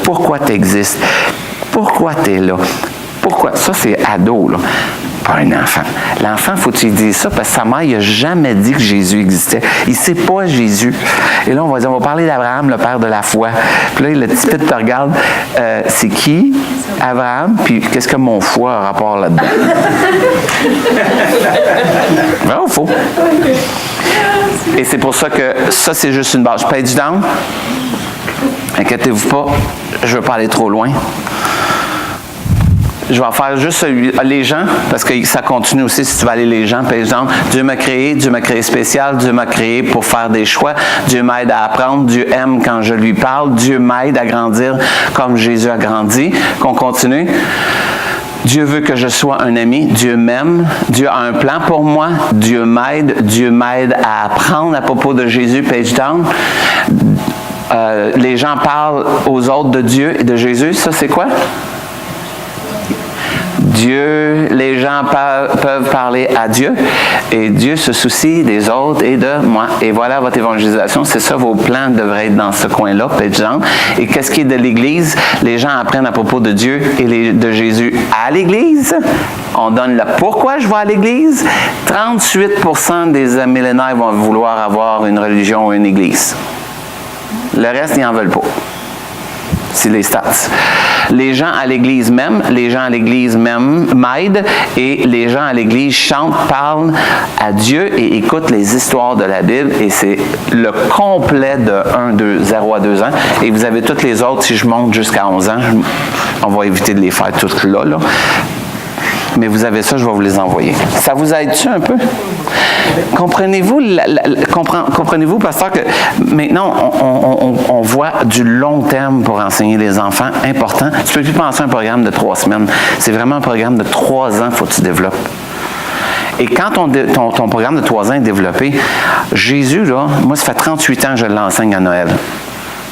pourquoi tu existes, pourquoi tu es là. Pourquoi? Ça, c'est ado, là. Pas un enfant. L'enfant, faut qu'il dise ça parce que sa mère, il n'a jamais dit que Jésus existait. Il ne sait pas Jésus. Et là, on va parler d'Abraham, le père de la foi. Puis là, le petit pit te regarde. C'est qui? Abraham. Puis qu'est-ce que mon foi a rapport là-dedans? Vrai ou faux? Et c'est pour ça que ça, c'est juste une base. Je paye du down. Inquiétez-vous pas. Je ne veux pas aller trop loin. Je vais faire juste les gens, parce que ça continue aussi si tu vas aller les gens. Par exemple, Dieu m'a créé spécial, Dieu m'a créé pour faire des choix, Dieu m'aide à apprendre, Dieu aime quand je lui parle, Dieu m'aide à grandir comme Jésus a grandi. Qu'on continue. Dieu veut que je sois un ami, Dieu m'aime, Dieu a un plan pour moi, Dieu m'aide à apprendre à propos de Jésus, page down. Les gens parlent aux autres de Dieu et de Jésus, ça c'est quoi? Dieu, les gens peuvent parler à Dieu et Dieu se soucie des autres et de moi. Et voilà votre évangélisation. C'est ça, vos plans devraient être dans ce coin-là, exemple. Et qu'est-ce qui est de l'Église? Les gens apprennent à propos de Dieu et de Jésus à l'Église. On donne le pourquoi je vais à l'Église. 38% des millénaires vont vouloir avoir une religion ou une Église. Le reste, ils n'en veulent pas. C'est les stats. Les gens à l'Église m'aiment, les gens à l'Église m'aident et les gens à l'Église chantent, parlent à Dieu et écoutent les histoires de la Bible et c'est le complet de 0 à 2 ans. Et vous avez toutes les autres, si je monte jusqu'à 11 ans, on va éviter de les faire toutes là. Mais vous avez ça, je vais vous les envoyer. Ça vous aide-tu un peu? Comprenez-vous, pasteur, que maintenant, on voit du long terme pour enseigner les enfants, important. Tu ne peux plus penser à un programme de 3 semaines. C'est vraiment un programme de 3 ans qu'il faut que tu développes. Et quand ton programme de 3 ans est développé, Jésus, là, moi, ça fait 38 ans que je l'enseigne à Noël.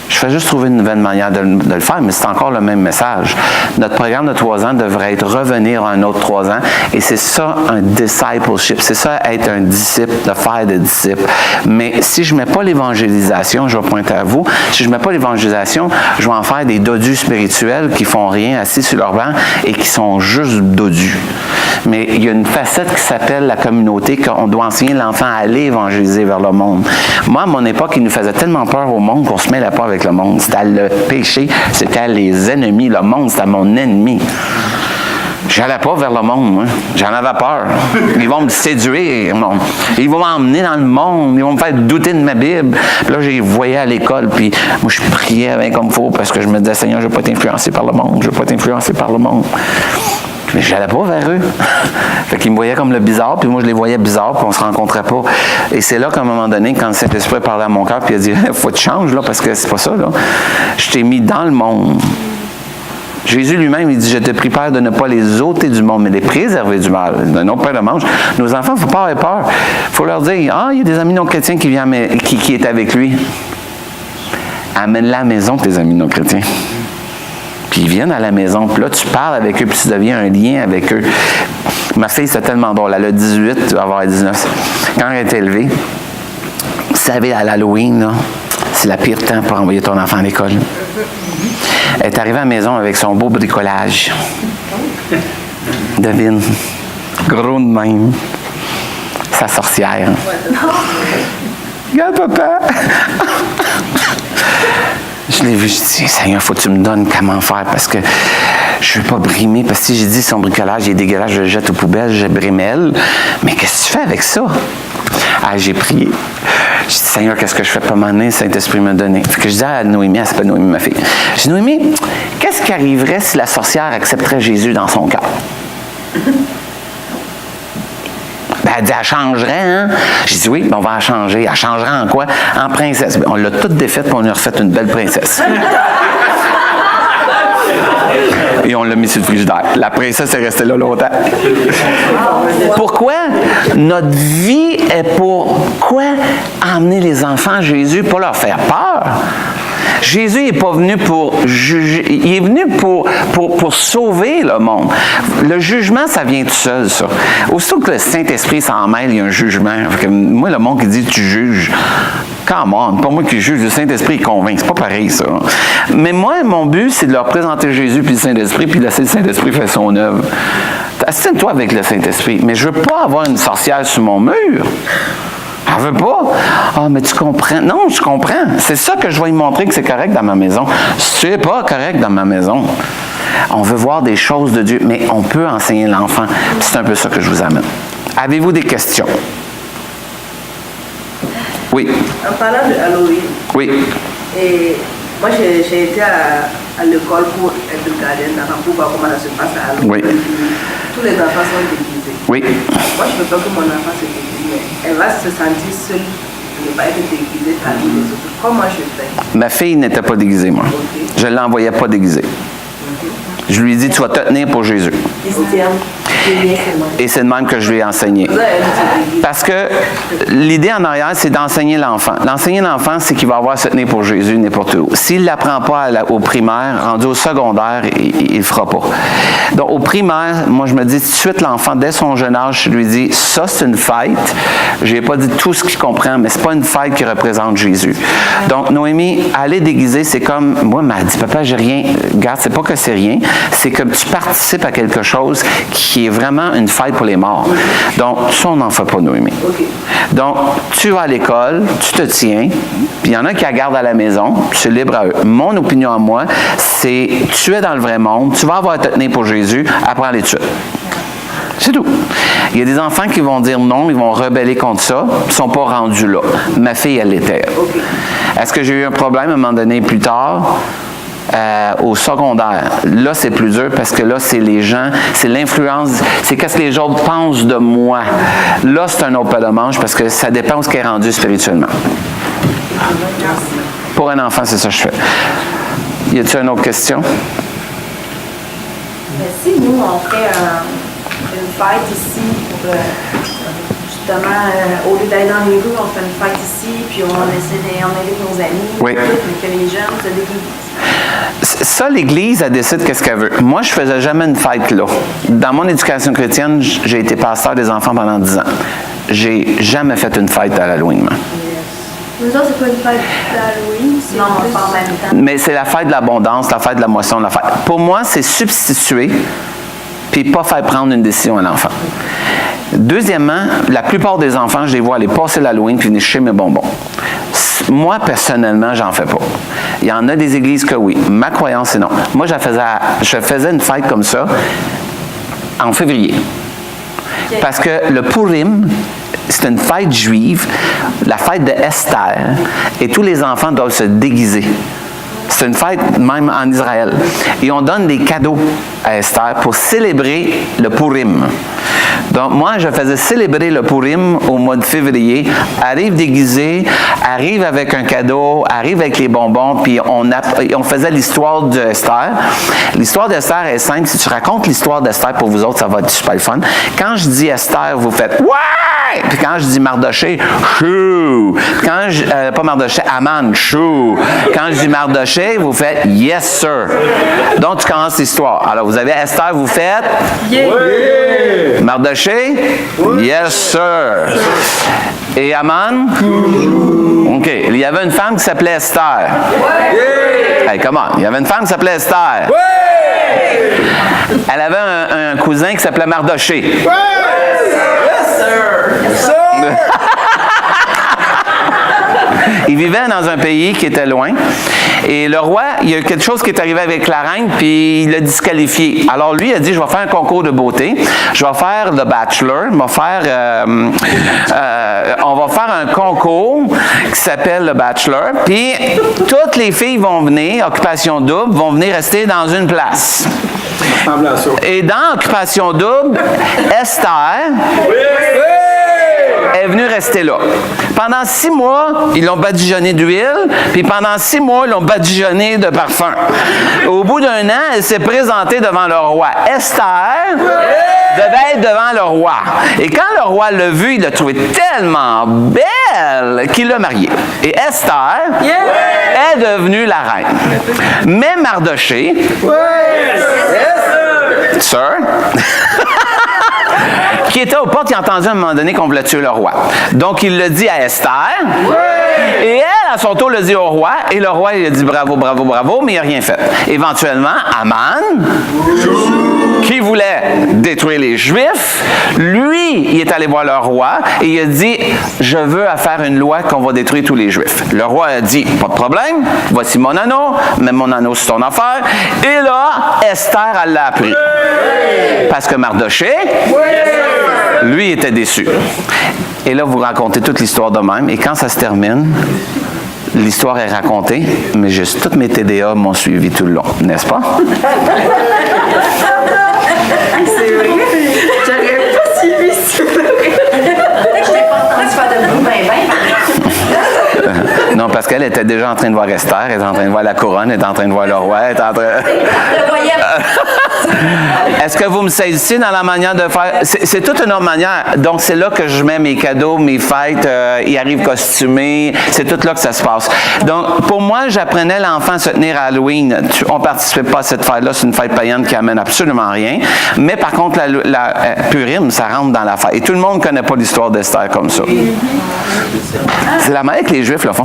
Je fais juste trouver une nouvelle manière de le faire, mais c'est encore le même message. Notre programme de 3 ans devrait être revenir à un autre 3 ans, et c'est ça un discipleship. C'est ça être un disciple, de faire des disciples. Mais si je ne mets pas l'évangélisation, je vais pointer à vous, si je ne mets pas l'évangélisation, je vais en faire des dodus spirituels qui font rien assis sur leur banc et qui sont juste dodus. Mais il y a une facette qui s'appelle la communauté, qu'on doit enseigner l'enfant à aller évangéliser vers le monde. Moi, à mon époque, il nous faisait tellement peur au monde qu'on se mêlait pas avec le monde. C'était le péché, c'était les ennemis. Le monde, c'était mon ennemi. J'allais pas vers le monde, moi. J'en avais peur. Ils vont me séduire. Ils vont m'emmener dans le monde. Ils vont me faire douter de ma Bible. Puis là, je les voyais à l'école. Puis moi, je priais bien comme il faut parce que je me disais, Seigneur, je ne veux pas être influencé par le monde. Je ne veux pas être influencé par le monde. Mais je n'allais pas vers eux. Fait qu'ils me voyaient comme le bizarre, puis moi je les voyais bizarres, puis on ne se rencontrait pas. Et c'est là qu'à un moment donné, quand le Saint-Esprit parlait à mon cœur, puis il a dit, il faut que tu changes, là, parce que c'est pas ça, là. Je t'ai mis dans le monde. Jésus lui-même, il dit, je te prie, Père, de ne pas les ôter du monde, mais les préserver du mal. Non, Père le mange. Nos enfants, il ne faut pas avoir peur. Il faut leur dire, il y a des amis non-chrétiens qui viennent, qui est avec lui. Amène-la à la maison, tes amis non-chrétiens. Puis ils viennent à la maison, puis là, tu parles avec eux, puis tu deviens un lien avec eux. Ma fille, c'est tellement drôle. Elle a 18, elle va avoir 19. Quand elle est élevée, vous savez, à l'Halloween, là, c'est la pire temps pour envoyer ton enfant à l'école. Elle est arrivée à la maison avec son beau bricolage. Devine. Gros de même. Sa sorcière. Regarde, papa! Je l'ai vu, je dis, Seigneur, il faut que tu me donnes comment faire parce que je ne veux pas brimer. Parce que si j'ai dit son bricolage est dégueulasse, je le jette aux poubelles, je brimelle. Mais qu'est-ce que tu fais avec ça? Ah, j'ai prié. J'ai dit, Seigneur, qu'est-ce que je fais? Pas m'amener, Saint-Esprit me donner. Fait que je dis à Noémie, elle s'appelle Noémie, ma fille. Je dis, Noémie, qu'est-ce qui arriverait si la sorcière accepterait Jésus dans son cœur? Ben, elle dit, elle changerait, hein? J'ai dit, oui, ben on va la changer. Elle changerait en quoi? En princesse. Ben, on l'a toute défaite, puis on lui a refait une belle princesse. Et on l'a mis sur le frigidaire. La princesse est restée là longtemps. Pourquoi? Notre vie est pour quoi? Emmener les enfants à Jésus, pas leur faire peur. Jésus n'est pas venu pour juger, il est venu pour sauver le monde. Le jugement, ça vient tout seul, ça. Aussitôt que le Saint-Esprit s'en mêle, il y a un jugement. Moi, le monde qui dit tu juges, come on, pas moi qui juge, le Saint-Esprit est convainc. C'est pas pareil, ça. Mais moi, mon but, c'est de leur présenter Jésus puis le Saint-Esprit, puis laisser le Saint-Esprit faire son œuvre. Assine-toi avec le Saint-Esprit. Mais je veux pas avoir une sorcière sur mon mur. Elle veut pas. Ah, mais tu comprends. Non, je comprends. C'est ça que je vais lui montrer que c'est correct dans ma maison. C'est pas correct dans ma maison. On veut voir des choses de Dieu, mais on peut enseigner l'enfant. C'est un peu ça que je vous amène. Avez-vous des questions? Oui. En parlant de Halloween. Oui. Et moi, j'ai été à l'école pour être gardienne d'enfants, pour voir comment ça se passe à Halloween. Oui. Tous les enfants sont déguisés. Oui. Moi, je ne veux pas que mon enfant se déguise, mais elle va se sentir seule de ne pas être déguisée parmi les autres. Comment je fais? Ma fille n'était pas déguisée, moi. Okay. Je ne l'envoyais pas déguisée. Je lui ai dit, tu vas te tenir pour Jésus. Et c'est de même que je lui ai enseigné. Parce que l'idée en arrière, c'est d'enseigner l'enfant. L'enseigner l'enfant, c'est qu'il va avoir à se tenir pour Jésus n'importe où. S'il ne l'apprend pas au primaire, rendu au secondaire, il ne le fera pas. Donc, au primaire, moi, je me dis tout de suite, l'enfant, dès son jeune âge, je lui dis, ça, c'est une fête. Je n'ai pas dit tout ce qu'il comprend, mais ce n'est pas une fête qui représente Jésus. Donc, Noémie, aller déguiser, c'est comme, moi, elle m'a dit, papa, j'ai rien. Regarde, c'est pas que c'est rien, c'est que tu participes à quelque chose qui est vraiment une fête pour les morts. Donc, ça, on n'en fait pas, Noémie. Donc, tu vas à l'école, tu te tiens, puis il y en a qui la gardent à la maison, c'est libre à eux. Mon opinion à moi, c'est, tu es dans le vrai monde, tu vas avoir à te tenir pour Jésus, apprends les tuer. C'est tout. Il y a des enfants qui vont dire non, ils vont rebeller contre ça, ils ne sont pas rendus là. Ma fille, elle l'était. Est-ce que j'ai eu un problème à un moment donné plus tard? Au secondaire. Là, c'est plus dur parce que là, c'est les gens, c'est l'influence, c'est qu'est-ce que les autres pensent de moi. Là, c'est un autre pas de manche parce que ça dépend de ce qui est rendu spirituellement. Pour un enfant, c'est ça que je fais. Y a-t-il une autre question? Mais si nous, on fait une fête ici pour justement, au lieu d'aller dans les rues, on fait une fête ici, puis on invite nos amis, oui. Que les jeunes se déguisent. Ça, l'Église, elle décide qu'est-ce qu'elle veut. Moi, je ne faisais jamais une fête là. Dans mon éducation chrétienne, j'ai été pasteur des enfants pendant 10 ans. J'ai jamais fait une fête à l'Halloween. Mais ça, c'est pas une fête d'Halloween, c'est non, on fait en même temps. Mais c'est la fête de l'abondance, la fête de la moisson, la fête. Pour moi, c'est substituer puis pas faire prendre une décision à l'enfant. Deuxièmement, la plupart des enfants, je les vois aller passer l'Halloween puis venir chercher mes bonbons. Moi, personnellement, j'en fais pas. Il y en a des églises que oui. Ma croyance, c'est non. Moi, je faisais une fête comme ça en février. Parce que le Purim, c'est une fête juive, la fête de Esther, et tous les enfants doivent se déguiser. C'est une fête même en Israël. Et on donne des cadeaux à Esther pour célébrer le Purim. Donc, moi, je faisais célébrer le Purim au mois de février. Arrive déguisé, arrive avec un cadeau, arrive avec les bonbons, puis on faisait l'histoire d'Esther. L'histoire d'Esther est simple. Si tu racontes l'histoire d'Esther pour vous autres, ça va être super fun. Quand je dis Esther, vous faites « Ouais! » Puis quand je dis Mardoché, « Chou! » Quand je... pas Mardoché, Aman, « Chou! » Quand je dis Mardoché, vous faites « Yes, sir! » Donc, tu commences l'histoire. Alors, vous avez Esther, vous faites « Yeah! » Mardoché? Oui. Yes, sir. Et Aman? OK. Il y avait une femme qui s'appelait Esther. Oui. Hey, comment? Il y avait une femme qui s'appelait Esther. Oui. Elle avait un cousin qui s'appelait Mardoché. Oui. Yes, sir. Yes, sir. Il vivait dans un pays qui était loin. Et le roi, il y a quelque chose qui est arrivé avec la reine, puis il l'a disqualifié. Alors lui, il a dit, je vais faire un concours de beauté. Je vais faire le Bachelor. On va faire un concours qui s'appelle le Bachelor. Puis toutes les filles vont venir, occupation double, vont venir rester dans une place. Et dans occupation double, Esther... est venue rester là. Pendant 6 mois, ils l'ont badigeonné d'huile, puis pendant 6 mois, ils l'ont badigeonné de parfum. Au bout d'un an, elle s'est présentée devant le roi. Esther, devait être devant le roi. Et quand le roi l'a vu, il l'a trouvée tellement belle qu'il l'a mariée. Et Esther est devenue la reine. Mais Mardoché, sir, qui était aux portes, il a entendu à un moment donné qu'on voulait tuer le roi. Donc, il le dit à Esther. Et elle, à son tour, le dit au roi. Et le roi, il a dit bravo, bravo, bravo, mais il n'a rien fait. Éventuellement, Aman, qui voulait détruire les Juifs, lui, il est allé voir le roi et il a dit, je veux faire une loi qu'on va détruire tous les Juifs. Le roi a dit, pas de problème, voici mon anneau, mets mon anneau sur ton affaire. Et là, Esther, elle l'a appris. Parce que Mardoché, lui, était déçu. Et là, vous racontez toute l'histoire de même. Et quand ça se termine, l'histoire est racontée, mais juste toutes mes TDA m'ont suivi tout le long, n'est-ce pas? C'est vrai. J'aurais pas suivi ça. Peut-être que je t'ai pas entendu faire de bruit ben. Non, parce qu'elle était déjà en train de voir Esther, elle était en train de voir la couronne, elle était en train de voir le roi, elle était en train... Est-ce que vous me saisissez dans la manière de faire? C'est toute une autre manière. Donc, c'est là que je mets mes cadeaux, mes fêtes, ils arrivent costumés, c'est tout là que ça se passe. Donc, pour moi, j'apprenais l'enfant à se tenir à Halloween. On ne participe pas à cette fête-là, c'est une fête païenne qui amène absolument rien. Mais par contre, la Purim, ça rentre dans la fête. Et tout le monde ne connaît pas l'histoire d'Esther comme ça. C'est la manière que les Juifs le font.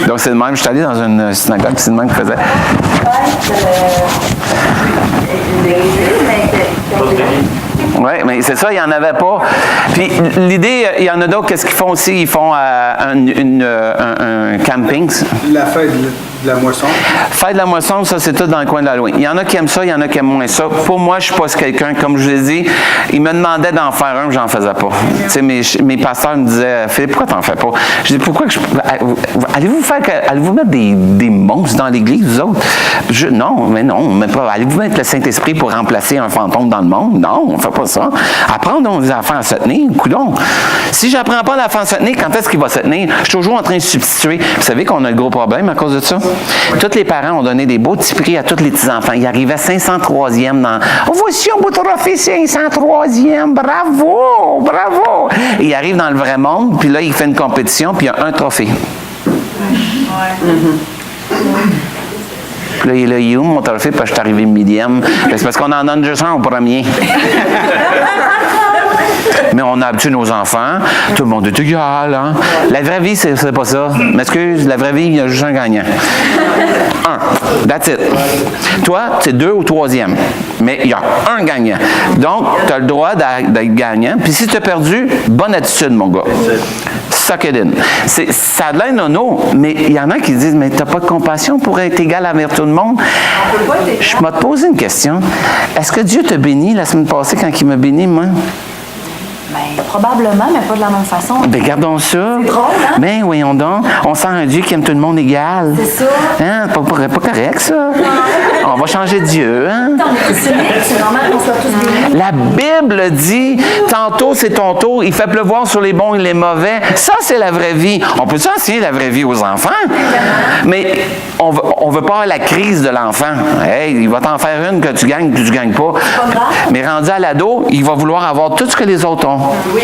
Donc, c'est le même. Je suis allé dans une synagogue, c'est le même qui faisait. Oui, mais c'est ça, il n'y en avait pas. Puis l'idée, il y en a d'autres, qu'est-ce qu'ils font aussi? Ils font un camping. La fête de la moisson. Fête de la moisson, ça, c'est tout dans le coin de l'Halloween. Il y en a qui aiment ça, il y en a qui aiment moins ça. Pour moi, je ne suis pas quelqu'un, comme je vous ai dit, ils me demandaient d'en faire un, mais j'en faisais pas. Tu sais, mes pasteurs me disaient, Philippe, pourquoi tu n'en fais pas? Je dis, pourquoi que allez-vous mettre des monstres dans l'église, vous autres? Non, mais pas. Allez-vous mettre le Saint-Esprit pour remplacer un fantôme dans le monde? Non, on ne fait pas ça. Apprends donc les enfants à se tenir, coudonc. Si je n'apprends pas l'enfant à se tenir, quand est-ce qu'il va se tenir? Je suis toujours en train de substituer. Vous savez qu'on a un gros problème à cause de ça? Tous les parents ont donné des beaux petits prix à tous les petits-enfants. Ils arrivaient 503e dans... Oh, voici un beau trophée 503e. Bravo, bravo. Et il arrive dans le vrai monde, puis là, il fait une compétition, puis il y a un trophée. Puis là, il est où mon trophée? Parce que je suis arrivé millième. C'est parce qu'on en donne juste un au premier. Mais on a habitué nos enfants. Tout le monde est égal. Hein? La vraie vie, c'est pas ça. M'excuse, la vraie vie, il y a juste un gagnant. Un. That's it. Toi, c'est 2 ou 3e. Mais il y a un gagnant. Donc, tu as le droit d'être gagnant. Puis si tu as perdu, bonne attitude, mon gars. Suck it in. Ça a l'air nono, mais il y en a qui disent, mais tu n'as pas de compassion pour être égal envers tout le monde. Je vais te poser une question. Est-ce que Dieu t'a béni la semaine passée quand il m'a béni, moi? Ben, probablement, mais pas de la même façon. Ben, gardons ça. C'est drôle, hein? Ben, voyons donc. On sent un Dieu qui aime tout le monde égal. C'est ça. Hein? Pas correct, ça. On va changer de Dieu, hein? C'est normal qu'on soit tous bénis. La Bible dit, tantôt c'est ton tour, il fait pleuvoir sur les bons et les mauvais. Ça, c'est la vraie vie. On peut enseigner la vraie vie aux enfants, mais on veut pas avoir la crise de l'enfant. Hey, il va t'en faire une que tu gagnes pas. Mais rendu à l'ado, il va vouloir avoir tout ce que les autres ont. Oui.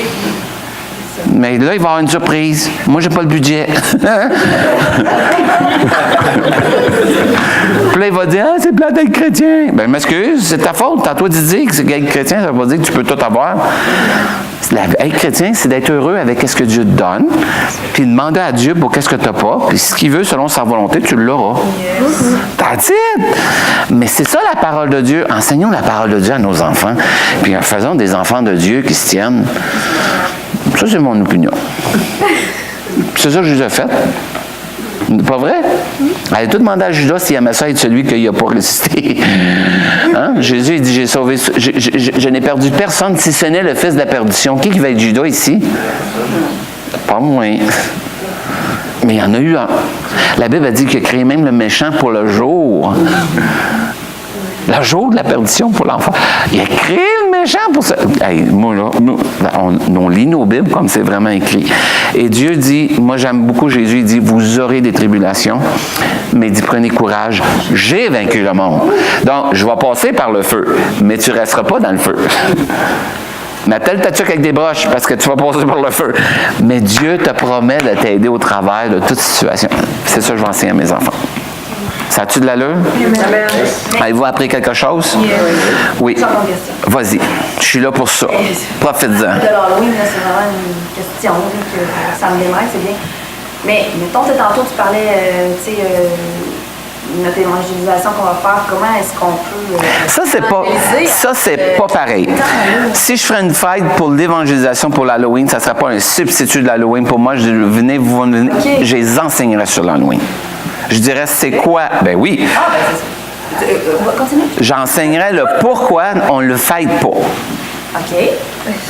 Mais là, il va y avoir une surprise. Moi, j'ai pas le budget. Puis là, il va dire, ah, c'est plat d'être chrétien. Ben, m'excuse, c'est ta faute. T'as toi de dire que c'est être chrétien, ça veut pas dire que tu peux tout avoir. Être chrétien, c'est d'être heureux avec ce que Dieu te donne, puis demander à Dieu pour qu'est-ce que tu n'as pas, puis ce qu'il veut selon sa volonté, tu l'auras. That's it! Mais c'est ça la parole de Dieu. Enseignons la parole de Dieu à nos enfants, puis faisons des enfants de Dieu qui se tiennent. Ça, c'est mon opinion. C'est ça que je vous ai fait. Pas vrai? Allez tout demander à Judas s'il aimait ça être celui qu'il n'a pas résisté. Hein? Jésus, il dit, j'ai sauvé, je n'ai perdu personne si ce n'est le fils de la perdition. Qui va être Judas ici? Pas moi. Mais il y en a eu un. La Bible a dit qu'il a créé même le méchant pour le jour. Le jour de la perdition pour l'enfant. Il a créé le méchant pour ça. Hey, moi, là, on lit nos Bibles comme c'est vraiment écrit. Et Dieu dit, moi j'aime beaucoup Jésus, il dit, vous aurez des tribulations, mais il dit, prenez courage, j'ai vaincu le monde. Donc, je vais passer par le feu, mais tu ne resteras pas dans le feu. M'appelle ta tuque avec des broches parce que tu vas passer par le feu. Mais Dieu te promet de t'aider au travers de toute situation. C'est ça que je vais enseigner à mes enfants. Ça a-tu de l'allure? Avez-vous appris quelque chose? Oui. Vas-y. Je suis là pour ça. Profite-en. De l'Halloween, c'est vraiment une question que ça me démarre, c'est bien. Mais, mettons, tantôt, tu parlais, notre évangélisation qu'on va faire, comment est-ce qu'on peut... Ça, c'est pas pareil. Si je ferais une fête pour l'évangélisation pour l'Halloween, ça ne serait pas un substitut de l'Halloween. Pour moi, je venez, je les enseignerais sur l'Halloween. Je dirais, c'est quoi? Ben oui. Continue. J'enseignerais le pourquoi on ne le fête pas. OK.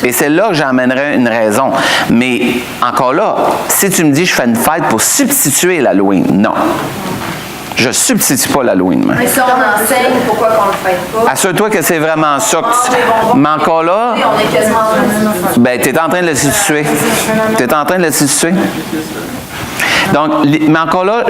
Et c'est là que j'emmènerais une raison. Mais encore là, si tu me dis je fais une fête pour substituer l'Halloween, non. Je ne substitue pas l'Halloween. Mais si on enseigne, pourquoi qu'on ne le fait pas? Assure-toi que c'est vraiment ça. Mais encore là, on est quasiment... ben, tu es en train de le substituer. Tu es en train de le substituer. Donc, mais encore là,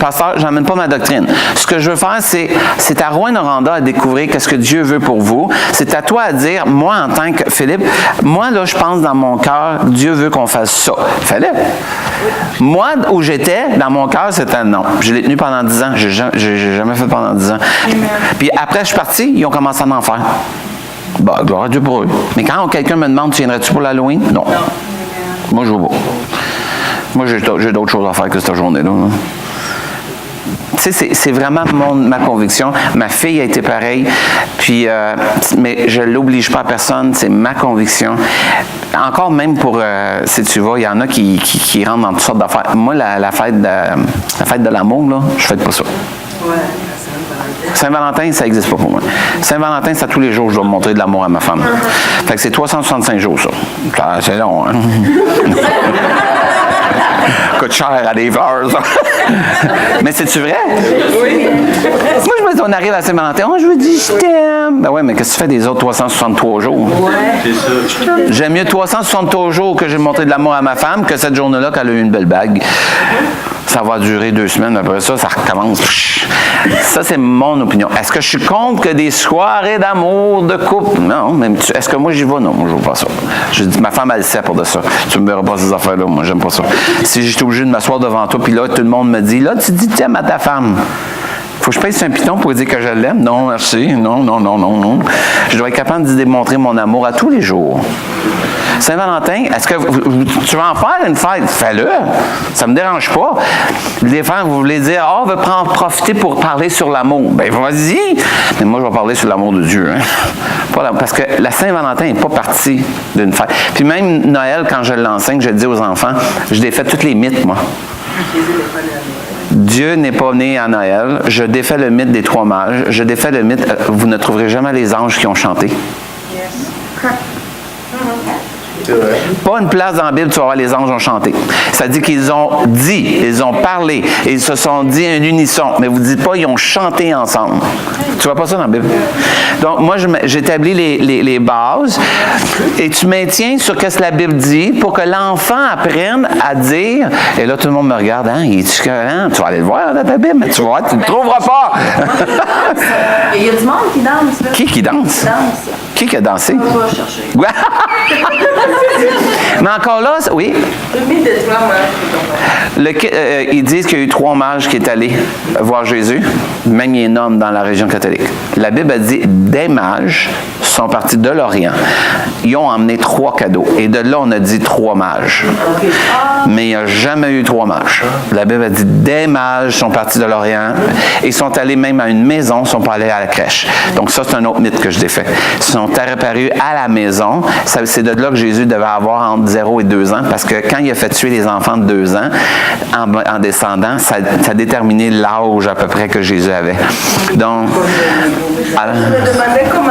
pasteur, j'emmène pas ma doctrine. Ce que je veux faire, c'est à Rouyn-Noranda à découvrir qu'est-ce que Dieu veut pour vous. C'est à toi à dire, moi, en tant que Philippe, moi, là, je pense dans mon cœur, Dieu veut qu'on fasse ça. Philippe, moi, où j'étais, dans mon cœur, c'était non. Je l'ai tenu pendant 10 ans. J'ai jamais fait pendant 10 ans. Puis après, je suis parti, ils ont commencé à en faire. Bah, gloire à Dieu pour eux. Mais quand quelqu'un me demande, tu viendrais-tu pour l'Halloween? Non. Moi, je veux pas. Moi, j'ai d'autres choses à faire que cette journée-là. Tu sais, c'est vraiment ma conviction. Ma fille a été pareille, puis, mais je ne l'oblige pas à personne, c'est ma conviction. Encore même pour, si tu vas, il y en a qui rentrent dans toutes sortes d'affaires. Moi, la fête de l'amour, là, je ne fête pas ça. Ouais. Saint-Valentin, ça n'existe pas pour moi. Saint-Valentin, c'est à tous les jours, je dois montrer de l'amour à ma femme. Fait que c'est 365 jours, ça. C'est long, hein? Coûte cher à des fleurs, ça. Mais c'est-tu vrai? Oui. Moi, je me dis, on arrive à Saint-Valentin, je me dis, je t'aime. Ben ouais, mais qu'est-ce que tu fais des autres 363 jours? Ouais. C'est ça. J'aime mieux 363 jours que j'ai montré de l'amour à ma femme que cette journée-là qu'elle a eu une belle bague. Ça va durer 2 semaines, après ça recommence. Ça, c'est mon opinion. Est-ce que je suis contre que des soirées d'amour, de couple? Non, mais est-ce que moi j'y vais? Non, moi je ne veux pas ça. Je dis, ma femme, elle sait pour de ça. Tu me verras pas ces affaires-là, moi j'aime pas ça. Si j'étais obligé de m'asseoir devant toi, puis là, tout le monde me dit, là, tu dis t'aimes à ta femme. Faut que je pèse un piton pour dire que je l'aime? Non, merci. Non. Je dois être capable d'y démontrer mon amour à tous les jours. Saint-Valentin, est-ce que tu vas en faire une fête? Fais-le. Ça ne me dérange pas. Les femmes, vous voulez dire, on veut profiter pour parler sur l'amour. Ben vas-y. Mais moi, je vais parler sur l'amour de Dieu. Hein? Parce que la Saint-Valentin n'est pas partie d'une fête. Puis même Noël, quand je l'enseigne, je le dis aux enfants, je défais tous les mythes, moi. Dieu n'est pas né à Noël. Je défais le mythe des 3 mages. Je défais le mythe, vous ne trouverez jamais les anges qui ont chanté. Pas une place dans la Bible, tu vas voir les anges ont chanté. Ça dit qu'ils ont dit, ils ont parlé, et ils se sont dit un unisson. Mais vous ne dites pas, ils ont chanté ensemble. Tu vois pas ça dans la Bible? Donc, moi, j'établis les bases, et tu maintiens sur ce que la Bible dit pour que l'enfant apprenne à dire, et là, tout le monde me regarde, hein, il est-tu cohérent? Tu vas aller le voir dans ta Bible, mais tu vas voir, tu ne le trouveras pas. Il y a du monde qui danse, là. Qui danse? Qui a dansé? On va chercher. Ouais. Mais encore là, oui. Le mythe des 3 mages. Ils disent qu'il y a eu 3 mages qui sont allés voir Jésus. Même il est nomme dans la région catholique. La Bible a dit des mages sont partis de l'Orient. Ils ont emmené 3 cadeaux. Et de là, on a dit 3 mages. Mais il n'y a jamais eu 3 mages. La Bible a dit des mages sont partis de l'Orient et sont allés même à une maison, ne sont pas allés à la crèche. Donc ça, c'est un autre mythe que je défais. Ils sont apparus à la maison. C'est de là que Jésus devait avoir entre 0 et 2 ans, parce que quand il a fait tuer les enfants de 2 ans, en descendant, ça a déterminé l'âge à peu près que Jésus avait. Donc, Je me demandais comment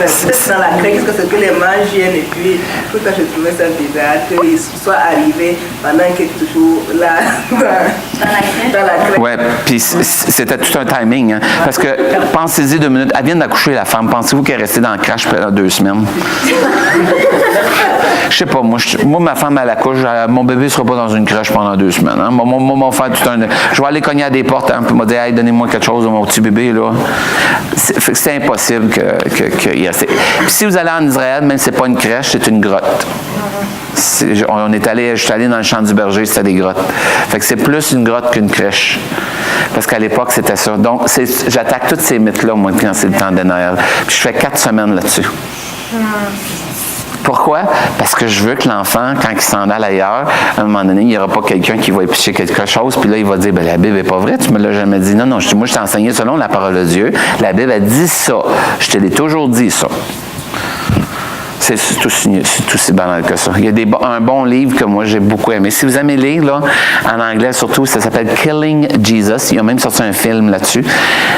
Peut-être dans la crèche, qu'est-ce que les mains viennent et puis, tout à je trouvais ça bizarre qu'ils soient arrivés pendant quelques jours là, dans la crèche. Oui, puis c'était tout un timing. Hein, parce que, pensez-y 2 minutes, elle vient d'accoucher, la femme. Pensez-vous qu'elle est restée dans la crèche pendant 2 semaines? Je sais pas, moi, ma femme, elle accouche, mon bébé ne sera pas dans une crèche pendant 2 semaines. Hein. Moi, faire tout un... Je vais aller cogner à des portes, hein, puis me dire, hey, donnez-moi quelque chose de mon petit bébé, là. C'est impossible qu'il y ait... Puis si vous allez en Israël, même si ce n'est pas une crèche, c'est une grotte. Je suis allé dans le champ du berger, c'était des grottes. Fait que c'est plus une grotte qu'une crèche. Parce qu'à l'époque, c'était ça. Donc, j'attaque tous ces mythes-là, moi, quand c'est le temps de Noël. Puis je fais 4 semaines là-dessus. Pourquoi? Parce que je veux que l'enfant, quand il s'en aille ailleurs, à un moment donné, il n'y aura pas quelqu'un qui va épicher quelque chose, puis là, il va dire, ben, la Bible n'est pas vraie, tu me l'as jamais dit. Non, moi, je t'ai enseigné selon la parole de Dieu. La Bible a dit ça. Je te l'ai toujours dit, ça. C'est tout aussi banal que ça. Il y a un bon livre que moi, j'ai beaucoup aimé. Si vous aimez lire, là, en anglais surtout, ça s'appelle Killing Jesus. Il a même sorti un film là-dessus.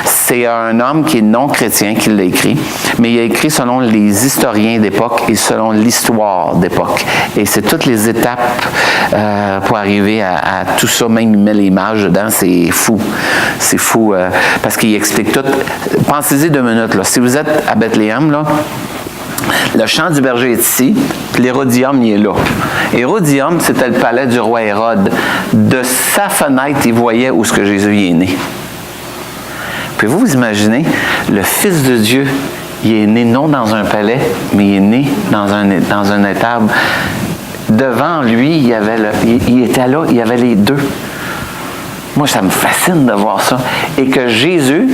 C'est un homme qui est non-chrétien qui l'a écrit, mais il a écrit selon les historiens d'époque et selon l'histoire d'époque. Et c'est toutes les étapes pour arriver à tout ça. Même il met l'image dedans. C'est fou. C'est fou parce qu'il explique tout. Pensez-y 2 minutes. Là. Si vous êtes à Bethléem, là, le champ du berger est ici, puis l'Hérodium, il est là. Hérodium, c'était le palais du roi Hérode. De sa fenêtre, il voyait où ce que Jésus y est né. Pouvez-vous vous imaginer, le Fils de Dieu, il est né non dans un palais, mais il est né dans un étable. Devant lui, il était là, il y avait les deux. Moi, ça me fascine de voir ça. Et que Jésus...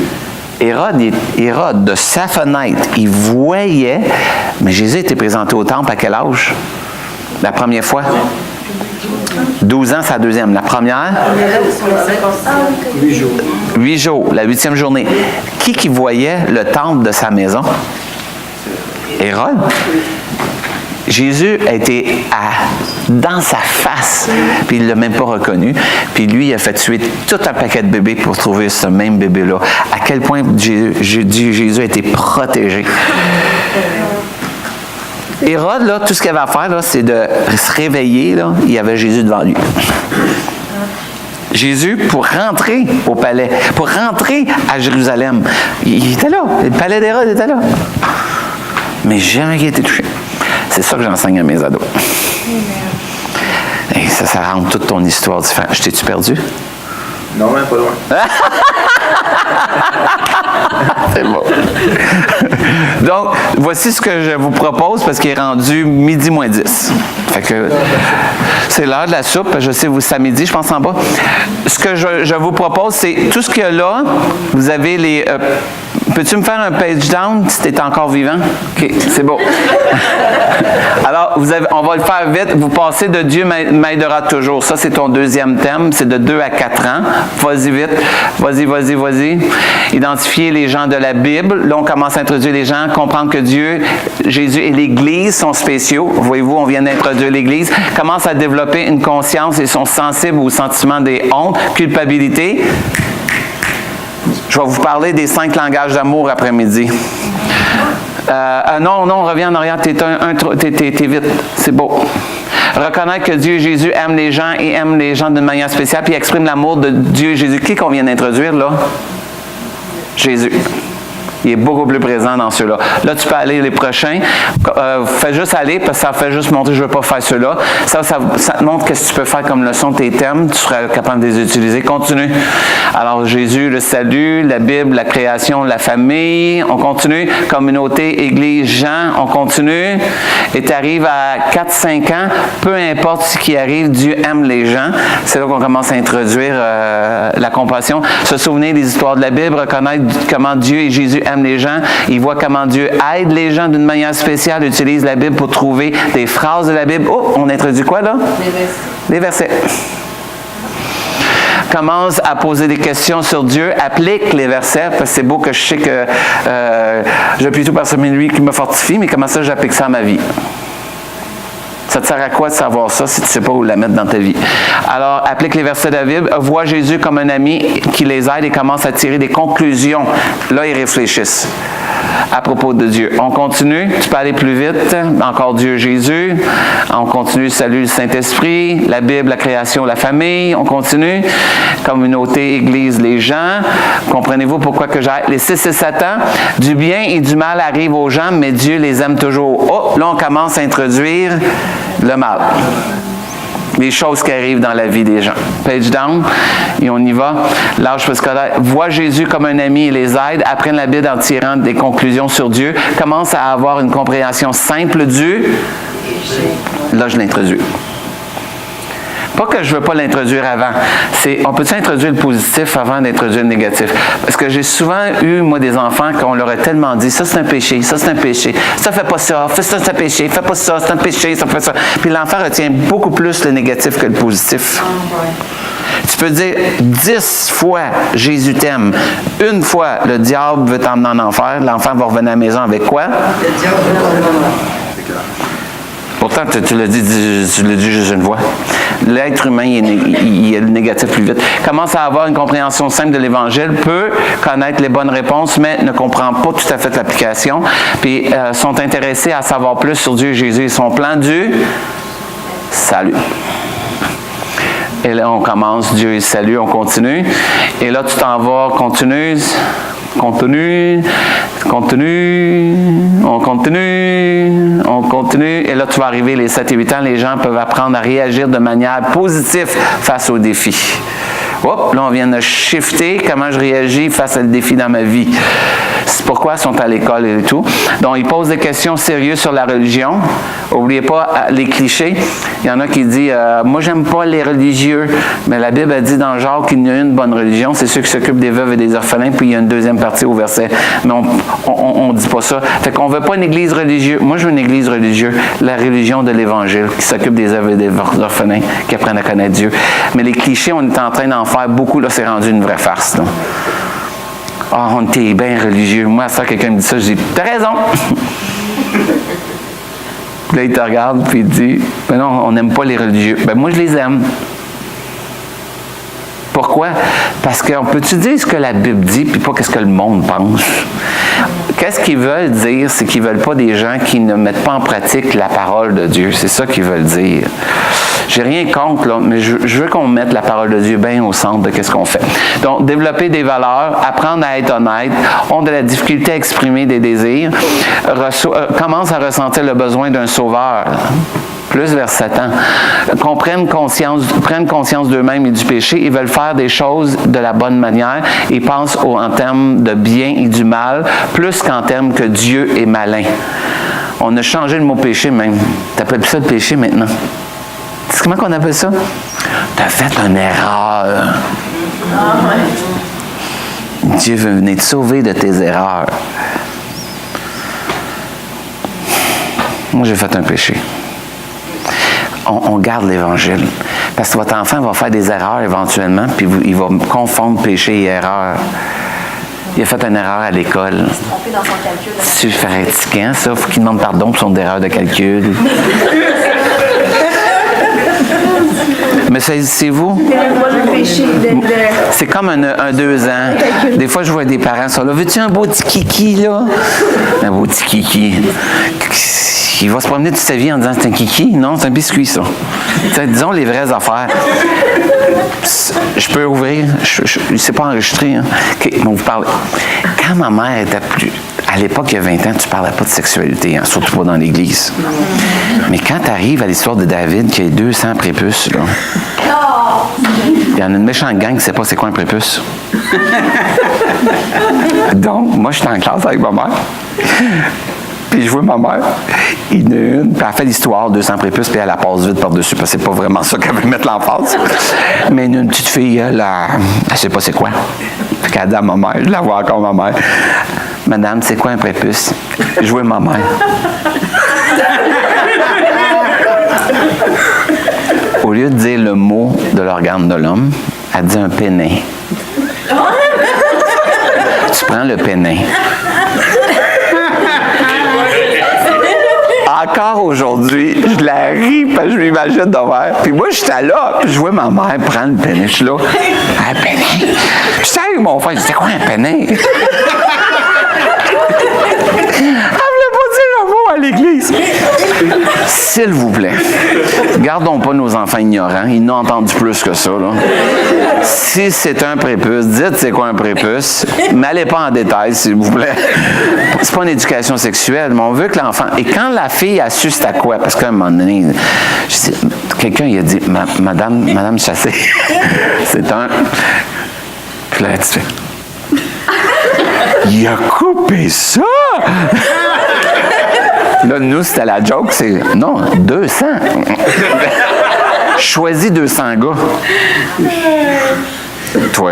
Hérode, de sa fenêtre, il voyait, mais Jésus était présenté au temple à quel âge? La première fois? 12 ans, c'est la deuxième. La première? 8 jours. 8 jours, la 8e journée. Qui voyait le temple de sa maison? Hérode. Jésus a été dans sa face, puis il ne l'a même pas reconnu. Puis lui, il a fait tuer tout un paquet de bébés pour trouver ce même bébé-là. À quel point Jésus a été protégé. Hérode, là, tout ce qu'il avait à faire, là, c'est de se réveiller. Là, il y avait Jésus devant lui. Jésus, pour rentrer au palais, pour rentrer à Jérusalem, il était là. Le palais d'Hérode était là. Mais jamais il a été touché. C'est ça que j'enseigne à mes ados. Et ça rend toute ton histoire différente. Je t'ai-tu perdu? Non, même pas loin. C'est bon. Donc, voici ce que je vous propose parce qu'il est rendu 12:10. Fait que c'est l'heure de la soupe. Je sais, vous, c'est à midi, je pense en bas. Ce que je vous propose, c'est tout ce qu'il y a là. Vous avez les... peux-tu me faire un page down si tu es encore vivant? OK, c'est beau. Alors, on va le faire vite. Vous passez de Dieu m'aidera toujours. Ça, c'est ton 2e thème. C'est de 2 à 4 ans. Vas-y vite. Vas-y. Identifier les gens de la Bible. Là, on commence à introduire les gens. Comprendre que Dieu, Jésus et l'Église sont spéciaux. Voyez-vous, on vient d'introduire l'Église. Commence à développer une conscience et sont sensibles au sentiment des hontes, culpabilité. Je vais vous parler des 5 langages d'amour après-midi. Non, on revient en arrière. T'es vite. C'est beau. Reconnaître que Dieu et Jésus aiment les gens et aiment les gens d'une manière spéciale, puis exprime l'amour de Dieu et Jésus. Qui qu'on vient d'introduire, là? Jésus. Il est beaucoup plus présent dans ceux-là. Là, tu peux aller les prochains. Fais juste aller, parce que ça fait juste montrer que je ne veux pas faire ceux-là. Ça te montre qu'est-ce que tu peux faire comme leçon tes thèmes. Tu seras capable de les utiliser. Continue. Alors, Jésus, le salut, la Bible, la création, la famille. On continue. Communauté, Église, gens. On continue. Et tu arrives à 4-5 ans. Peu importe ce qui arrive, Dieu aime les gens. C'est là qu'on commence à introduire la compassion. Se souvenir des histoires de la Bible. Reconnaître comment Dieu et Jésus aime les gens. Il voit comment Dieu aide les gens d'une manière spéciale, utilise la Bible pour trouver des phrases de la Bible. Oh, on introduit quoi là? Les versets. Commence à poser des questions sur Dieu, applique les versets, parce que c'est beau que je sais que j'appuie tout par celui qui me fortifie, mais comment ça j'applique ça à ma vie? Ça te sert à quoi de savoir ça si tu ne sais pas où la mettre dans ta vie? Alors, applique les versets de la Bible, vois Jésus comme un ami qui les aide et commence à tirer des conclusions. Là, ils réfléchissent. à propos de Dieu. On continue, tu peux aller plus vite. Encore Dieu, Jésus. On continue, salut le Saint-Esprit, la Bible, la création, la famille. On continue, communauté, Église, les gens. Comprenez-vous pourquoi que j'ai les 6 et 7 ans? Du bien et du mal arrivent aux gens, mais Dieu les aime toujours. Oh, là, on commence à introduire le mal. Les choses qui arrivent dans la vie des gens. Page down, et on y va. L'âge préscolaire. Voit Jésus comme un ami et les aide. Apprennent la Bible en tirant des conclusions sur Dieu. Commence à avoir une compréhension simple du... Là, je l'introduis. Pas que je ne veux pas l'introduire avant. On peut-tu introduire le positif avant d'introduire le négatif? Parce que j'ai souvent eu, moi, des enfants qu'on leur a tellement dit, ça c'est un péché, ça c'est un péché, ça fait pas ça, fais ça c'est un péché, fais pas ça, c'est un péché, ça fait ça. Puis l'enfant retient beaucoup plus le négatif que le positif. Tu peux dire 10 fois Jésus t'aime, une fois le diable veut t'emmener en enfer, l'enfant va revenir à la maison avec quoi? Le diable veut t'emmener en enfer. Pourtant, tu l'as dit juste une fois. L'être humain, il est le négatif plus vite. Commence à avoir une compréhension simple de l'Évangile, peut connaître les bonnes réponses, mais ne comprend pas tout à fait l'application. Puis, sont intéressés à savoir plus sur Dieu et Jésus et son plan du salut. Et là, on commence, Dieu et le salut, on continue. Et là, tu t'en vas, continue, on continue. Et là, tu vas arriver les 7 et 8 ans, les gens peuvent apprendre à réagir de manière positive face aux défis. Hop, là, on vient de shifter comment je réagis face à le défi dans ma vie. C'est pourquoi ils sont à l'école et tout. Donc, ils posent des questions sérieuses sur la religion. N'oubliez pas les clichés. Il y en a qui disent moi, j'aime pas les religieux. Mais la Bible a dit dans Jacques qu'il y a une bonne religion. C'est ceux qui s'occupent des veuves et des orphelins. Puis il y a une deuxième partie au verset. Mais on dit pas ça. Fait qu'on veut pas une église religieuse. Moi, je veux une église religieuse. La religion de l'Évangile qui s'occupe des veuves et des orphelins, qui apprennent à connaître Dieu. Mais les clichés, on est en train d'en faire beaucoup. Là, c'est rendu une vraie farce. Là. Ah, on était bien religieux. Moi, ça, quelqu'un me dit ça, je dis, t'as raison. Là, il te regarde, puis il dit, ben non, on n'aime pas les religieux. Ben moi, je les aime. Pourquoi? Parce qu'on peut-tu dire ce que la Bible dit, puis pas qu'est-ce que le monde pense? Qu'est-ce qu'ils veulent dire? C'est qu'ils ne veulent pas des gens qui ne mettent pas en pratique la parole de Dieu. C'est ça qu'ils veulent dire. J'ai rien contre, là, mais je veux qu'on mette la parole de Dieu bien au centre de ce qu'on fait. Donc, développer des valeurs, apprendre à être honnête, ont de la difficulté à exprimer des désirs, commencent à ressentir le besoin d'un sauveur. Plus vers 7 ans, prennent conscience d'eux-mêmes et du péché, ils veulent faire des choses de la bonne manière et pensent en termes de bien et du mal, plus qu'en termes que Dieu est malin. On a changé le mot péché même. Tu appelles ça le péché maintenant. C'est comment qu'on appelle ça? Tu as fait une erreur. Dieu veut venir te sauver de tes erreurs. Moi, j'ai fait un péché. On garde l'Évangile. Parce que votre enfant va faire des erreurs éventuellement, puis il va confondre péché et erreur. Il a fait une erreur à l'école. Il s'est trompé dans son calcul. C'est fatigant, ça. Il faut qu'il demande pardon pour son erreur de calcul. Mais saisissez-vous? C'est comme un 2 ans. Des fois, je vois des parents sont là. Veux-tu un beau petit kiki, là? Un beau petit kiki. Il va se promener toute sa vie en disant c'est un kiki. Non, c'est un biscuit, ça. Disons les vraies affaires. Je peux ouvrir. C'est pas enregistré. Hein? OK, bon, vous parlez. Quand ma mère était plus... À l'époque, il y a 20 ans, tu ne parlais pas de sexualité, hein, surtout pas dans l'Église. Mais quand tu arrives à l'histoire de David, qui a 200 prépuces, là, il y en a une méchante gang qui ne sait pas c'est quoi un prépuce. Donc, moi, j'étais en classe avec ma mère. Puis je vois ma mère, il y en a une, puis elle fait l'histoire, 200 prépuces, puis elle la passe vite par-dessus, parce que c'est pas vraiment ça qu'elle veut mettre l'emphase. Mais une petite fille, elle sait pas c'est quoi. Puis qu'elle dit à ma mère, je la vois encore, ma mère. Madame, c'est quoi un prépuce? Je vois ma mère. Au lieu de dire le mot de l'organe de l'homme, elle dit un pénin. Tu prends le pénin. Encore aujourd'hui, je la ris parce que je m'imagine d'envers. Puis moi, j'étais là, puis je vois ma mère prendre le pénin. Je suis là, un pénin. Je sais, mon frère, c'est quoi un pénin? s'il vous plaît, gardons pas nos enfants ignorants. Ils n'ont entendu plus que ça, là. Si c'est un prépuce, dites c'est quoi un prépuce, mais allez pas en détail, s'il vous plaît. C'est pas une éducation sexuelle, mais on veut que l'enfant... Et quand la fille a su c'était quoi, parce qu'à un moment donné, quelqu'un il a dit, Madame Chassé, c'est un... Puis là, tu fais... Il a coupé ça! Là, nous, c'était la joke, c'est... Non, 200. Choisis 200 gars. Toi.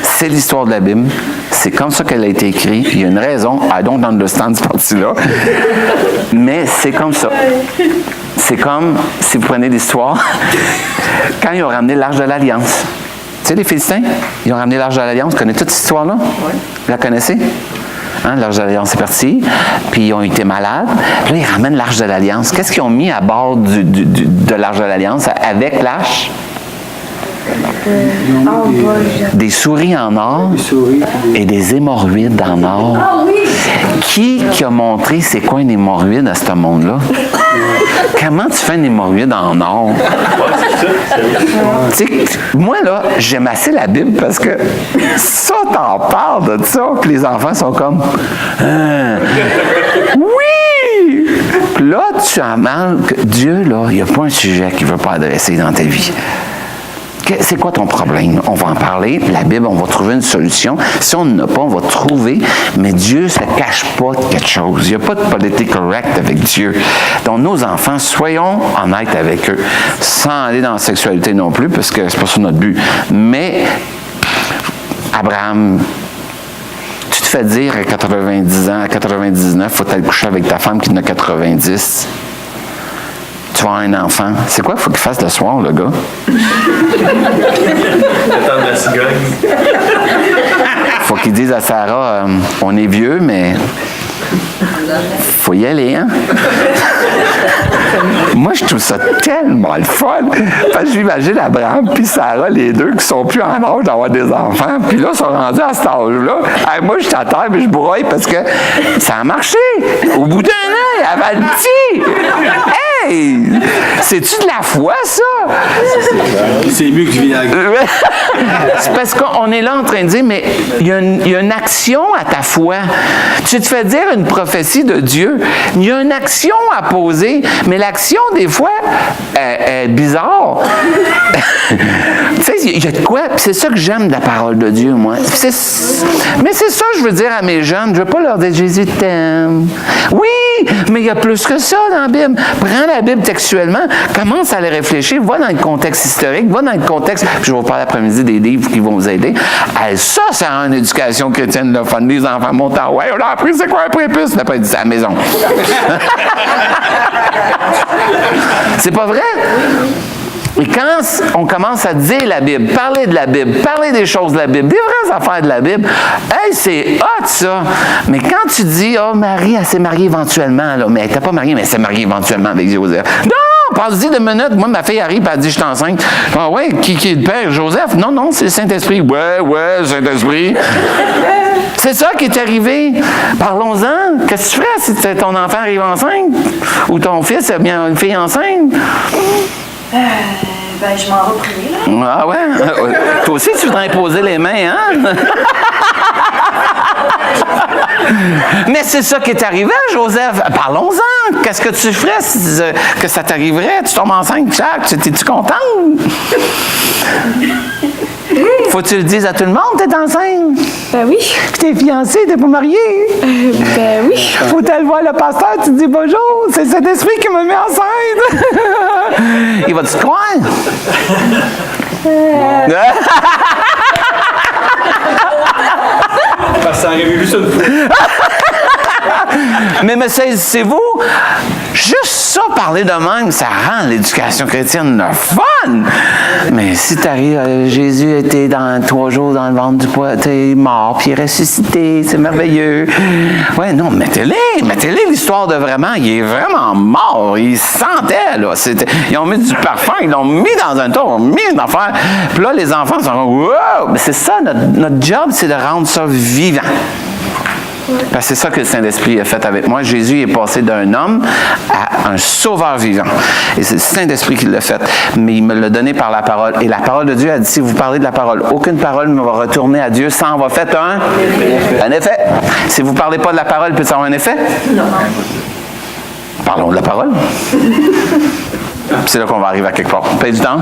C'est l'histoire de la Bible. C'est comme ça qu'elle a été écrite. Il y a une raison. I don't understand cette partie-là. Mais c'est comme ça. C'est comme, si vous prenez l'histoire, quand ils ont ramené l'Arche de l'Alliance. Tu sais, les Philistins, ils ont ramené l'Arche de l'Alliance. Vous connaissez toute cette histoire-là? Oui. Vous la connaissez? Hein, l'Arche de l'Alliance est partie, puis ils ont été malades. Puis là, ils ramènent l'Arche de l'Alliance. Qu'est-ce qu'ils ont mis à bord de l'Arche de l'Alliance avec l'Arche? Des souris en or et des hémorroïdes en or. Qui a montré c'est quoi une hémorroïde à ce monde-là? Comment tu fais une hémorroïde en or? Moi, là, j'aime assez la Bible parce que ça, t'en parles de ça, puis les enfants sont comme... Oui! Puis là, tu as mal que Dieu, là, il n'y a pas un sujet qu'il ne veut pas adresser dans ta vie. C'est quoi ton problème? On va en parler. La Bible, on va trouver une solution. Si on n'en a pas, on va trouver. Mais Dieu ne se cache pas de quelque chose. Il n'y a pas de politique correcte avec Dieu. Donc, nos enfants, soyons honnêtes avec eux. Sans aller dans la sexualité non plus, parce que c'est pas ça notre but. Mais, Abraham, tu te fais dire à 90 ans, à 99, il faut aller coucher avec ta femme qui en a 90. Tu vas avoir un enfant. C'est quoi qu'il faut qu'il fasse le soir, le gars? Attendre la cigogne. Faut qu'il dise à Sarah, on est vieux, mais faut y aller, hein? Moi, je trouve ça tellement le fun. Parce que j'imagine Abraham puis Sarah, les deux, qui sont plus en âge d'avoir des enfants, puis là, ils sont rendus à cet âge-là. Hey, moi, je suis à terre, mais je broye parce que ça a marché. Au bout d'un an, elle avait le petit. Hey! C'est-tu de la foi, ça? C'est mieux que du Viagra. C'est parce qu'on est là en train de dire, mais il y a une action à ta foi. Tu te fais dire une prophétie de Dieu. Il y a une action à poser, mais l'action, des fois, est bizarre. Tu sais, il y a de quoi? Puis c'est ça que j'aime de la parole de Dieu, moi. Mais c'est ça que je veux dire à mes jeunes. Je veux pas leur dire « Jésus t'aime ». Oui, mais il y a plus que ça dans la Bible. Prends la Bible textuellement, commence à les réfléchir, va dans le contexte historique, va dans le contexte, puis je vais vous parler après-midi des livres qui vont vous aider. Ça rend une éducation chrétienne le fun. Les enfants montent en ouais, on a appris c'est quoi un prépuce? On n'a pas dit ça à la maison. C'est pas vrai? Et quand on commence à dire la Bible, parler de la Bible, parler des choses de la Bible, des vraies affaires de la Bible, hey, c'est hot, ça! Mais quand tu dis, oh, Marie, elle s'est mariée éventuellement, là, mais elle n'était pas mariée, mais elle s'est mariée éventuellement avec Joseph. Non! Passe-y 2 minutes. Moi, ma fille arrive et elle dit, je suis enceinte. Ah ouais, qui est le père? Joseph? Non, non, c'est le Saint-Esprit. Ouais, Saint-Esprit. C'est ça qui est arrivé. Parlons-en. Qu'est-ce que tu ferais si ton enfant arrive enceinte? Ou ton fils a bien une fille enceinte? Ben, je m'en vais prier, là. Ah ouais? Toi aussi, tu voudrais imposer les mains, hein? Mais c'est ça qui est arrivé à Joseph. Parlons-en. Qu'est-ce que tu ferais si que ça t'arriverait? Tu tombes enceinte, Jacques. Es-tu contente? Faut-tu le dire à tout le monde, t'es enceinte? Ben oui. Puis t'es fiancée, t'es pas mariée? Ben oui. Faut aller voir le pasteur, tu te dis bonjour, c'est cet esprit qui me met enceinte. Il va te croire? Parce que ça aurait vu ça une fois. Mais saisissez-vous, juste ça, parler de même, ça rend l'éducation chrétienne le fun. Mais si t'arrives, Jésus était dans 3 jours dans le ventre du poids, t'es mort, puis il est ressuscité, c'est merveilleux. Ouais, non, mettez-les l'histoire de vraiment, il est vraiment mort, il sentait, là. Ils ont mis du parfum, ils l'ont mis dans un tour, ils ont mis une affaire. Puis là, les enfants sont comme, wow! Mais c'est ça, notre job, c'est de rendre ça vivant. Parce que c'est ça que le Saint-Esprit a fait avec moi. Jésus est passé d'un homme à un sauveur vivant. Et c'est le Saint-Esprit qui l'a fait. Mais il me l'a donné par la parole. Et la parole de Dieu a dit, si vous parlez de la parole, aucune parole ne va retourner à Dieu sans avoir fait un effet. Si vous ne parlez pas de la parole, peut-ça avoir un effet? Non. Parlons de la parole. C'est là qu'on va arriver à quelque part. On paye du temps.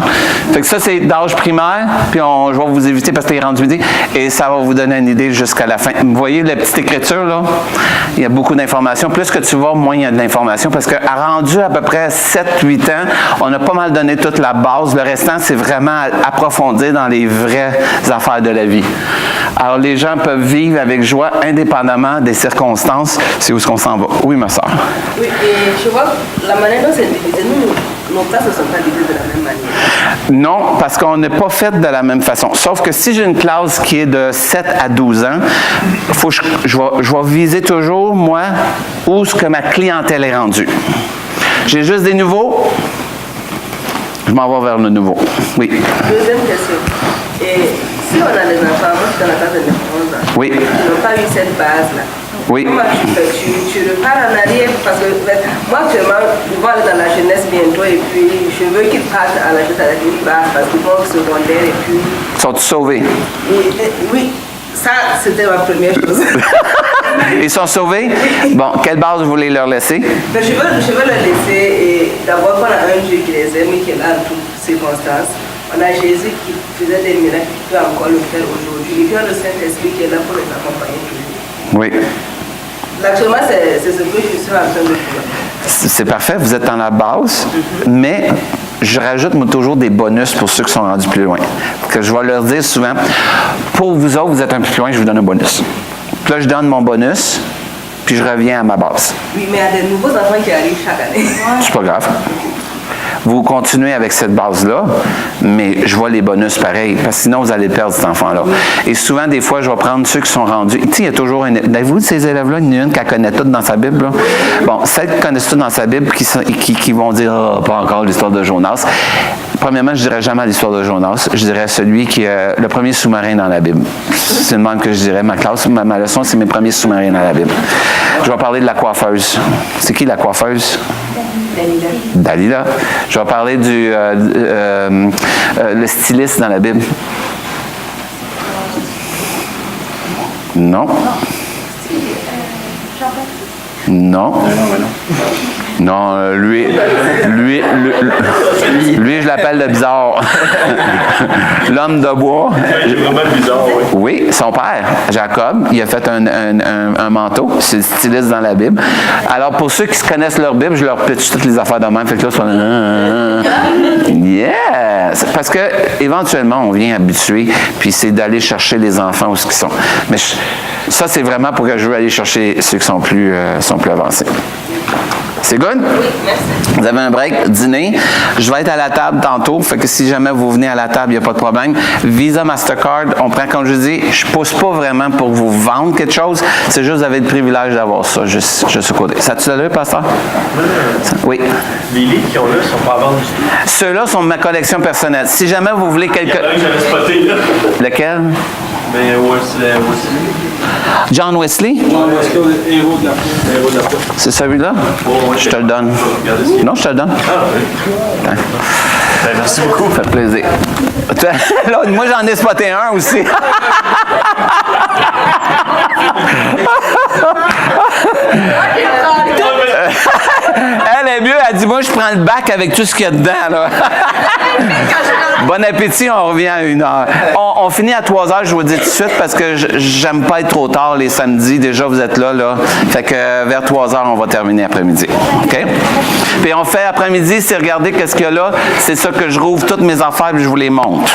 Fait que ça, c'est d'âge primaire, puis je vais vous éviter parce que c'est rendu midi, et ça va vous donner une idée jusqu'à la fin. Vous voyez la petite écriture, là? Il y a beaucoup d'informations. Plus que tu vas, moins il y a de l'information, parce qu'à rendu à peu près 7-8 ans, on a pas mal donné toute la base. Le restant, c'est vraiment approfondir dans les vraies affaires de la vie. Alors, les gens peuvent vivre avec joie, indépendamment des circonstances. C'est où est-ce qu'on s'en va? Oui, ma soeur. Oui, et je vois la manière dont c'est divisé. Nos classes ne sont pas divisées de la même manière. Non, parce qu'on n'est pas fait de la même façon. Sauf que si j'ai une classe qui est de 7 à 12 ans, faut que je vais viser toujours, moi, où est-ce que ma clientèle est rendue. J'ai juste des nouveaux, je m'en vais vers le nouveau. Oui. Deuxième question. Et si on a des enfants, moi je suis dans la classe de 9-11 ans, Oui. qui n'ont pas eu cette base-là, Oui. comment tu fais? Tu repars en arrière? Parce que moi actuellement, ils vont aller dans la jeunesse bientôt et puis je veux qu'ils partent à la jeunesse avec une base parce qu'ils vont au secondaire et puis... Sont-ils sauvés? Oui, ça c'était ma première chose. Ils sont sauvés? Bon, quelle base vous voulez leur laisser? Mais je veux leur laisser et d'abord qu'on a un Dieu qui les aime et qui est là en toutes circonstances. On a Jésus qui faisait des miracles, qui peut encore le faire aujourd'hui. Et puis on a le Saint-Esprit qui est là pour les accompagner toujours. Oui. Actuellement, c'est ce que je suis en train de faire. C'est parfait, vous êtes dans la base, mais je rajoute moi, toujours des bonus pour ceux qui sont rendus plus loin. Que je vais leur dire souvent, pour vous autres, vous êtes un peu plus loin, je vous donne un bonus. Puis là, je donne mon bonus, puis je reviens à ma base. Oui, mais il y a des nouveaux enfants qui arrivent chaque année. C'est pas grave. Vous continuez avec cette base-là, mais je vois les bonus pareils, parce que sinon, vous allez perdre cet enfant-là. Et souvent, des fois, je vais prendre ceux qui sont rendus. Tu sais, il y a toujours une. Avez-vous ces élèves-là, il y en a une qui connaît tout dans sa Bible, là? Bon, celles qui connaissent tout dans sa Bible, qui vont dire, ah, pas encore l'histoire de Jonas. Premièrement, je dirais jamais l'histoire de Jonas. Je dirais celui qui est le premier sous-marin dans la Bible. C'est le même que je dirais. Ma classe, ma leçon, c'est mes premiers sous-marins dans la Bible. Je vais parler de la coiffeuse. C'est qui la coiffeuse? Dalila. Je vais parler du le styliste dans la Bible. Non. Non. Non, lui, je l'appelle le bizarre. L'homme de bois. C'est vraiment bizarre, oui. Oui, son père, Jacob, il a fait un manteau. C'est le styliste dans la Bible. Alors, pour ceux qui connaissent leur Bible, je leur pitch toutes les affaires de même. Fait que là, c'est yeah! Parce que, éventuellement, on vient habituer, puis c'est d'aller chercher les enfants où ils sont. Mais ça, c'est vraiment pour que je veux aller chercher ceux qui sont plus avancés. C'est good? Oui, merci. Vous avez un break, dîner. Je vais être à la table tantôt, fait que si jamais vous venez à la table, il n'y a pas de problème. Visa, Mastercard, on prend, comme je dis, je ne pousse pas vraiment pour vous vendre quelque chose, c'est juste vous avez le privilège d'avoir ça, juste au côté. Ça a-tu l'allure, pasteur? Oui. Les livres qu'ils ont là ne sont pas à vendre du tout. Ceux-là sont de ma collection personnelle. Si jamais vous voulez Il y quelque... en a un que j'avais spoté, là. Lequel? Mais Wesley. John Wesley? Héros de la foi. C'est celui-là? Oh, ouais. Je te le donne. Non, je te le donne. Ah, oui. Hein? Ben, merci beaucoup. Ça fait plaisir. Là, moi, j'en ai spoté un aussi. Elle est mieux, elle dit, moi, je prends le bac avec tout ce qu'il y a dedans, là. Bon appétit, on revient à 1h. On finit à 3h, je vous le dis tout de suite, parce que j'aime pas être trop tard les samedis. Déjà, vous êtes là. Fait que vers 3h, on va terminer après-midi. OK? Puis on fait après-midi, c'est regarder qu'est-ce qu'il y a là. C'est ça que je rouvre toutes mes affaires et je vous les montre.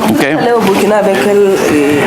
OK? Aller au Burkina avec elle et